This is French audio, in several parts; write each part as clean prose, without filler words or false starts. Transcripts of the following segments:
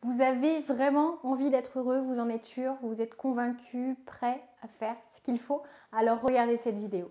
Vous avez vraiment envie d'être heureux, vous en êtes sûr, vous êtes convaincu, prêt à faire ce qu'il faut, alors regardez cette vidéo.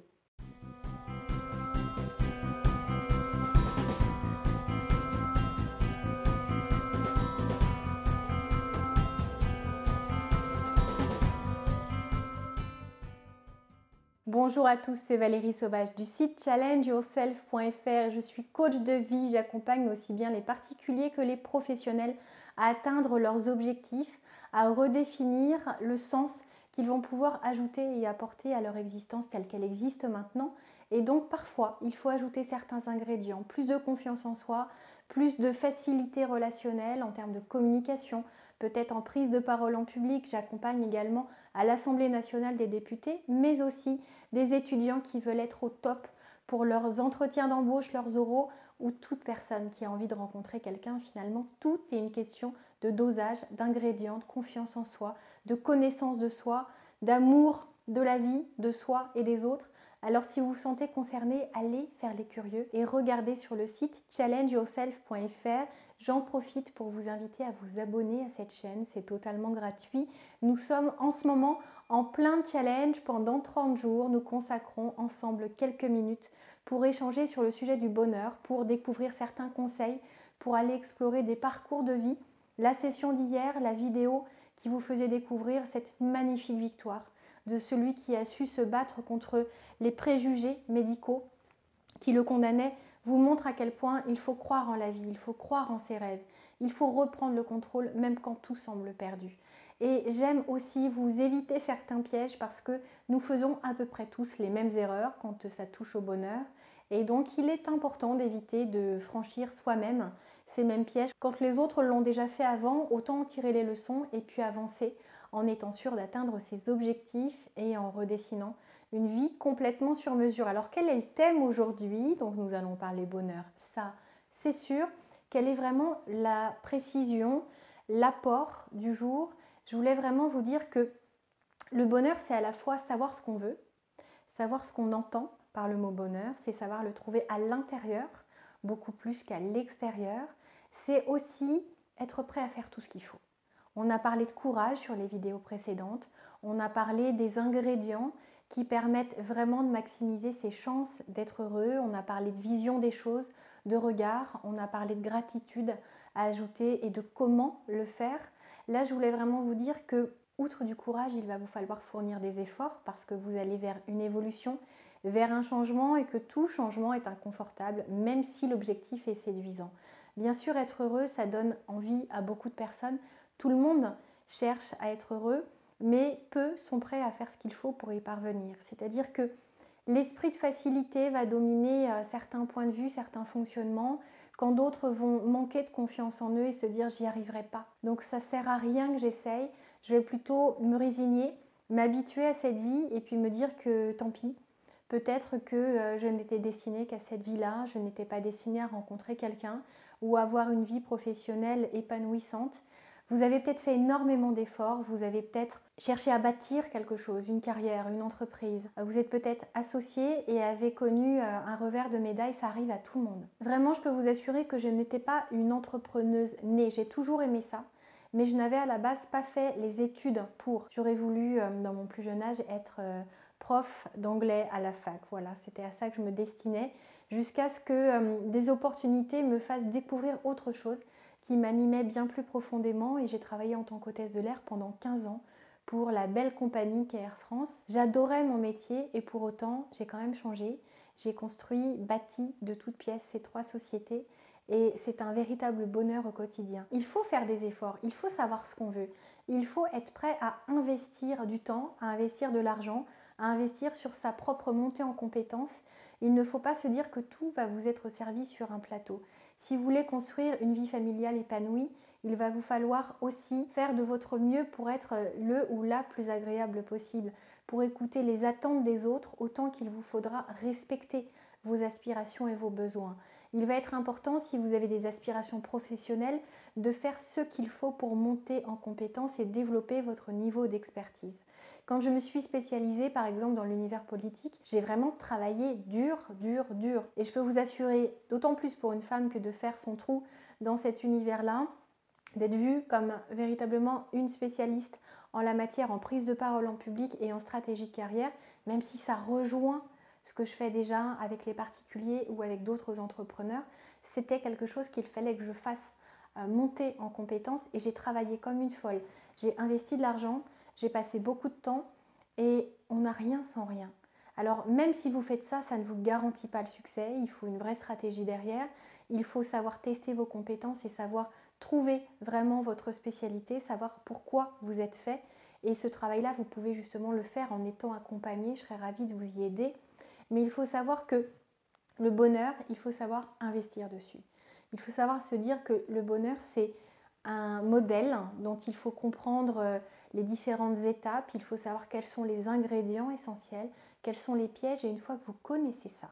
Bonjour à tous, c'est Valérie Sauvage du site challengeyourself.fr. Je suis coach de vie, j'accompagne aussi bien les particuliers que les professionnels à atteindre leurs objectifs, à redéfinir le sens qu'ils vont pouvoir ajouter et apporter à leur existence telle qu'elle existe maintenant. Et donc parfois, il faut ajouter certains ingrédients, plus de confiance en soi, plus de facilité relationnelle en termes de communication, peut-être en prise de parole en public. J'accompagne également à l'Assemblée nationale des députés, mais aussi des étudiants qui veulent être au top pour leurs entretiens d'embauche, leurs oraux, ou toute personne qui a envie de rencontrer quelqu'un. Finalement, tout est une question de dosage, d'ingrédients, de confiance en soi, de connaissance de soi, d'amour de la vie, de soi et des autres. Alors si vous vous sentez concerné, allez faire les curieux et regardez sur le site challengeyourself.fr. J'en profite pour vous inviter à vous abonner à cette chaîne, c'est totalement gratuit. Nous sommes en ce moment en plein challenge. Pendant 30 jours, nous consacrons ensemble quelques minutes pour échanger sur le sujet du bonheur, pour découvrir certains conseils, pour aller explorer des parcours de vie. La session d'hier, la vidéo qui vous faisait découvrir cette magnifique victoire de celui qui a su se battre contre les préjugés médicaux qui le condamnaient, vous montre à quel point il faut croire en la vie, il faut croire en ses rêves, il faut reprendre le contrôle même quand tout semble perdu. Et j'aime aussi vous éviter certains pièges parce que nous faisons à peu près tous les mêmes erreurs quand ça touche au bonheur. Et donc il est important d'éviter de franchir soi-même ces mêmes pièges. Quand les autres l'ont déjà fait avant, autant en tirer les leçons et puis avancer en étant sûr d'atteindre ses objectifs et en redessinant une vie complètement sur mesure. Alors quel est le thème aujourd'hui? Donc nous allons parler bonheur, ça c'est sûr. Quelle est vraiment la précision, l'apport du jour? Je voulais vraiment vous dire que le bonheur, c'est à la fois savoir ce qu'on veut, savoir ce qu'on entend par le mot bonheur, c'est savoir le trouver à l'intérieur, beaucoup plus qu'à l'extérieur. C'est aussi être prêt à faire tout ce qu'il faut. On a parlé de courage sur les vidéos précédentes, on a parlé des ingrédients qui permettent vraiment de maximiser ses chances d'être heureux, on a parlé de vision des choses, de regard, on a parlé de gratitude à ajouter et de comment le faire. Là, je voulais vraiment vous dire que, outre du courage, il va vous falloir fournir des efforts parce que vous allez vers une évolution, vers un changement et que tout changement est inconfortable, même si l'objectif est séduisant. Bien sûr, être heureux, ça donne envie à beaucoup de personnes. Tout le monde cherche à être heureux, mais peu sont prêts à faire ce qu'il faut pour y parvenir. C'est-à-dire que l'esprit de facilité va dominer certains points de vue, certains fonctionnements, quand d'autres vont manquer de confiance en eux et se dire j'y arriverai pas. Donc ça sert à rien que j'essaye, je vais plutôt me résigner, m'habituer à cette vie et puis me dire que tant pis. Peut-être que je n'étais destinée qu'à cette vie-là, je n'étais pas destinée à rencontrer quelqu'un ou à avoir une vie professionnelle épanouissante. Vous avez peut-être fait énormément d'efforts, vous avez peut-être cherché à bâtir quelque chose, une carrière, une entreprise. Vous êtes peut-être associé et avez connu un revers de médaille, ça arrive à tout le monde. Vraiment, je peux vous assurer que je n'étais pas une entrepreneuse née, j'ai toujours aimé ça. Mais je n'avais à la base pas fait les études pour. J'aurais voulu, dans mon plus jeune âge, être prof d'anglais à la fac. Voilà, c'était à ça que je me destinais, jusqu'à ce que des opportunités me fassent découvrir autre chose qui m'animait bien plus profondément et j'ai travaillé en tant qu'hôtesse de l'air pendant 15 ans pour la belle compagnie qu'est Air France. J'adorais mon métier et pour autant, j'ai quand même changé. J'ai construit, bâti de toutes pièces ces 3 sociétés et c'est un véritable bonheur au quotidien. Il faut faire des efforts, il faut savoir ce qu'on veut. Il faut être prêt à investir du temps, à investir de l'argent, à investir sur sa propre montée en compétences. Il ne faut pas se dire que tout va vous être servi sur un plateau. Si vous voulez construire une vie familiale épanouie, il va vous falloir aussi faire de votre mieux pour être le ou la plus agréable possible, pour écouter les attentes des autres autant qu'il vous faudra respecter vos aspirations et vos besoins. Il va être important, si vous avez des aspirations professionnelles, de faire ce qu'il faut pour monter en compétences et développer votre niveau d'expertise. Quand je me suis spécialisée par exemple dans l'univers politique, j'ai vraiment travaillé dur. Et je peux vous assurer, d'autant plus pour une femme que de faire son trou dans cet univers-là, d'être vue comme véritablement une spécialiste en la matière, en prise de parole en public et en stratégie de carrière, même si ça rejoint ce que je fais déjà avec les particuliers ou avec d'autres entrepreneurs, c'était quelque chose qu'il fallait que je fasse monter en compétences et j'ai travaillé comme une folle. J'ai investi de l'argent, j'ai passé beaucoup de temps et on n'a rien sans rien. Alors même si vous faites ça, ça ne vous garantit pas le succès, il faut une vraie stratégie derrière, il faut savoir tester vos compétences et savoir trouver vraiment votre spécialité, savoir pourquoi vous êtes fait. Et ce travail-là, vous pouvez justement le faire en étant accompagné, je serais ravie de vous y aider. Mais il faut savoir que le bonheur, il faut savoir investir dessus. Il faut savoir se dire que le bonheur, c'est un modèle dont il faut comprendre les différentes étapes, il faut savoir quels sont les ingrédients essentiels, quels sont les pièges, et une fois que vous connaissez ça,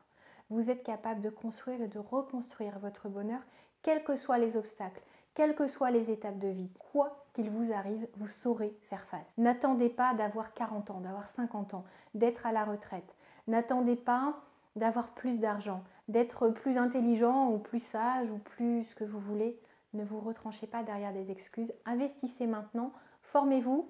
vous êtes capable de construire et de reconstruire votre bonheur, quels que soient les obstacles, quelles que soient les étapes de vie, quoi qu'il vous arrive, vous saurez faire face. N'attendez pas d'avoir 40 ans, d'avoir 50 ans, d'être à la retraite. N'attendez pas d'avoir plus d'argent, d'être plus intelligent ou plus sage ou plus ce que vous voulez. Ne vous retranchez pas derrière des excuses. Investissez maintenant, formez-vous,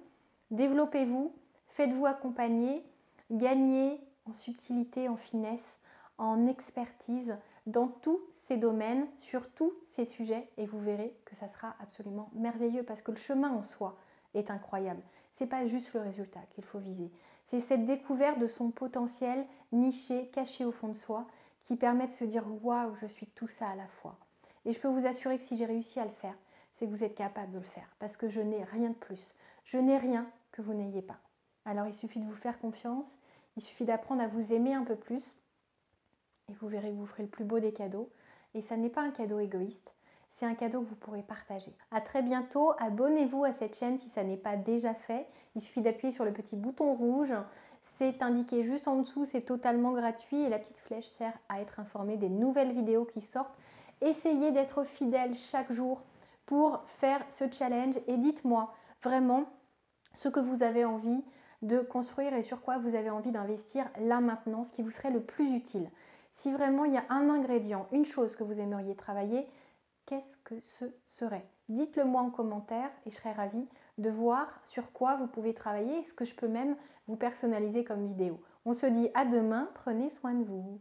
développez-vous, faites-vous accompagner, gagnez en subtilité, en finesse, en expertise dans tous ces domaines, sur tous ces sujets et vous verrez que ça sera absolument merveilleux parce que le chemin en soi est incroyable. Ce n'est pas juste le résultat qu'il faut viser. C'est cette découverte de son potentiel niché, caché au fond de soi qui permet de se dire « Waouh, je suis tout ça à la fois ». Et je peux vous assurer que si j'ai réussi à le faire, c'est que vous êtes capable de le faire parce que je n'ai rien de plus. Je n'ai rien que vous n'ayez pas. Alors il suffit de vous faire confiance, il suffit d'apprendre à vous aimer un peu plus et vous verrez que vous ferez le plus beau des cadeaux. Et ça n'est pas un cadeau égoïste, c'est un cadeau que vous pourrez partager. À très bientôt, abonnez-vous à cette chaîne si ça n'est pas déjà fait. Il suffit d'appuyer sur le petit bouton rouge. C'est indiqué juste en dessous, c'est totalement gratuit et la petite flèche sert à être informé des nouvelles vidéos qui sortent. Essayez d'être fidèle chaque jour pour faire ce challenge et dites-moi vraiment ce que vous avez envie de construire et sur quoi vous avez envie d'investir là maintenant, ce qui vous serait le plus utile. Si vraiment il y a un ingrédient, une chose que vous aimeriez travailler, qu'est-ce que ce serait? Dites-le moi en commentaire et je serais ravie de voir sur quoi vous pouvez travailler et ce que je peux même vous personnaliser comme vidéo. On se dit à demain, prenez soin de vous.